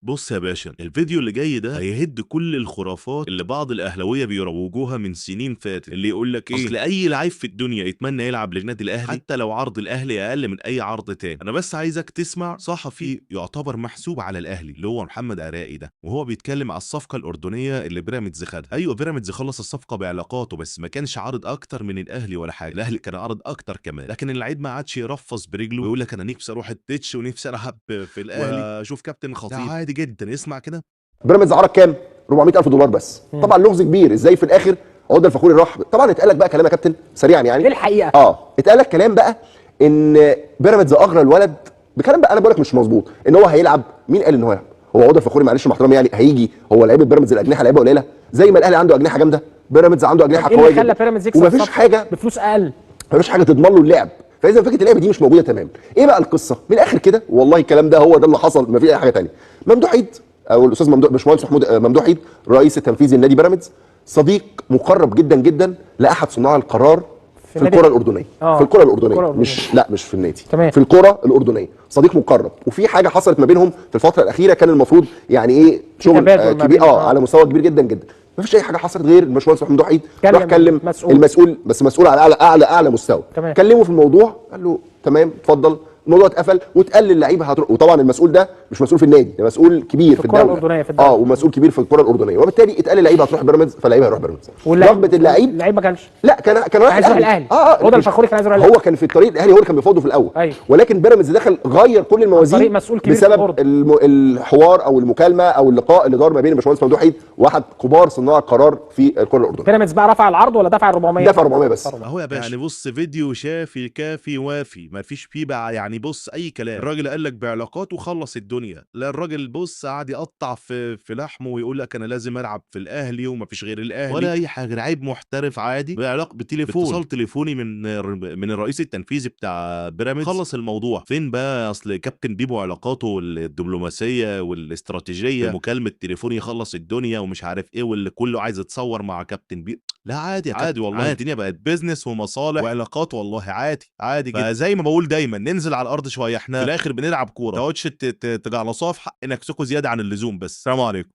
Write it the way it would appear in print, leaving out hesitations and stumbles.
بص يا باشا، الفيديو اللي جاي ده هيهد كل الخرافات اللي بعض الاهلاويه بيروجوها من سنين فاتت، اللي يقول لك ايه، اصل اي لعيب في الدنيا يتمنى يلعب للنادي الاهلي حتى لو عرض الاهلي اقل من اي عرض تاني. انا بس عايزك تسمع صحفي يعتبر محسوب على الاهلي اللي هو محمد عراقي ده، وهو بيتكلم على الصفقه الاردنيه اللي بيراميدز خدها. ايوه بيراميدز خلص الصفقه بعلاقاته، بس ما كانش عارض اكتر من الاهلي ولا حاجه، الاهلي كان عارض اكتر كمان، لكن اللعيب ما عادش يرفص برجله ويقول لك انا نفسي اروح التتش ونفسي العب في الاهلي واشوف كابتن خطيب. عادي جدا، اسمع كده. بيراميدز عرض كام؟ 400,000 دولار بس. طبعا لغز كبير، ازاي في الاخر عقده الفخوري راح؟ طبعا اتقال لك بقى كلام يا كابتن سريعا يعني ايه الحقيقه؟ اتقال لك كلام بقى ان بيراميدز اغرى الولد بكلام بقى انا بقول لك مش مظبوط، ان هو هيلعب. مين قال ان هو يلعب؟ هو عقده الفخوري معلش مع احترامي يعني هيجي؟ هو لعيبه بيراميدز الاجنحه لعيبه قليله زي ما الاهلي عنده اجنحه جامده، بيراميدز عنده اجنحه قويه ايه اللي جدا. خلى بيراميدز يكسب ومفيش حاجه بفلوس اقل؟ مفيش حاجه تضمن له اللعب، فاذا فكره اللعب دي مش موجوده تماما. ايه بقى القصه؟ من الاخر كده والله الكلام ده هو ده اللي حصل، ما في اي حاجه ثانيه. ممدوح عيد او الاستاذ ممدوح باشمهندس محمود ممدوح عيد الرئيس التنفيذي لنادي بيراميدز، صديق مقرب جدا جدا لاحد صناع القرار في الكره الاردنيه. في الكره الاردنيه مش في النادي، تمام. في الكره الاردنيه صديق مقرب. وفي حاجه حصلت ما بينهم في الفتره الاخيره كان المفروض يعني ايه شغل كبير على مستوى كبير جدا جدا. ما فيش اي حاجه حصلت غير الباشمهندس محمود وحيد راح كلم المسؤول، بس مسؤول على اعلى مستوى. كلمه في الموضوع قال له تمام اتفضل. الموضوع اتقفل واتقال للعيبه هتروح، وطبعا المسؤول ده مش مسؤول في النادي، ده مسؤول كبير في الدوله الاردنيه في الدوله ومسؤول كبير في الكره الاردنيه، وبالتالي اتقال للعيبه هتروح بيراميدز، فاللعيبه هيروح بيراميدز. رغبه اللعيب ما كانش، لا كان رايح الاهلي. هو ده الفخوري كان عايز يروح الاهلي، هو كان في الطريق الاهلي، هو اللي كان بيفاوضه في الاول. ولكن بيراميدز دخل غير كل الموازين بسبب الحوار او المكالمه او اللقاء اللي دار ما بين الباشمهندس ممدوح عيد واحد كبار صناع القرار في الكره الاردنيه. بيراميدز بقى رفع العرض ولا دفع ال 400؟ دفع 400 بس. اهو يا باشا يعني بص، فيديو شافي كافي وافي، ما فيش فيه بقى يعني بص اي كلام. الراجل قال لك بعلاقات وخلص الدنيا، لا الراجل بص قعد يقطع في لحمه ويقول لك انا لازم العب في الاهلي وما فيش غير الاهلي ولا اي حاجه. لعيب محترف عادي بعلاقه بتليفون، باتصال تليفوني من الرئيس التنفيذي بتاع بيراميدز، خلص الموضوع. فين بقى اصل كابتن بيبو علاقاته الدبلوماسيه والاستراتيجيه، مكالمه تليفون يخلص الدنيا ومش عارف ايه، واللي كله عايز يتصور مع كابتن بيبو. لا عادي عادي والله، عادي. الدنيا بقت بيزنس ومصالح وعلاقات، والله عادي عادي جدا. فزي ما بقول دايما ننزل على الارض شويه، احنا في الاخر بنلعب كوره، ما تقعدش تجعلصوها في حق نفسكوا زياده عن اللزوم. بس السلام عليكم.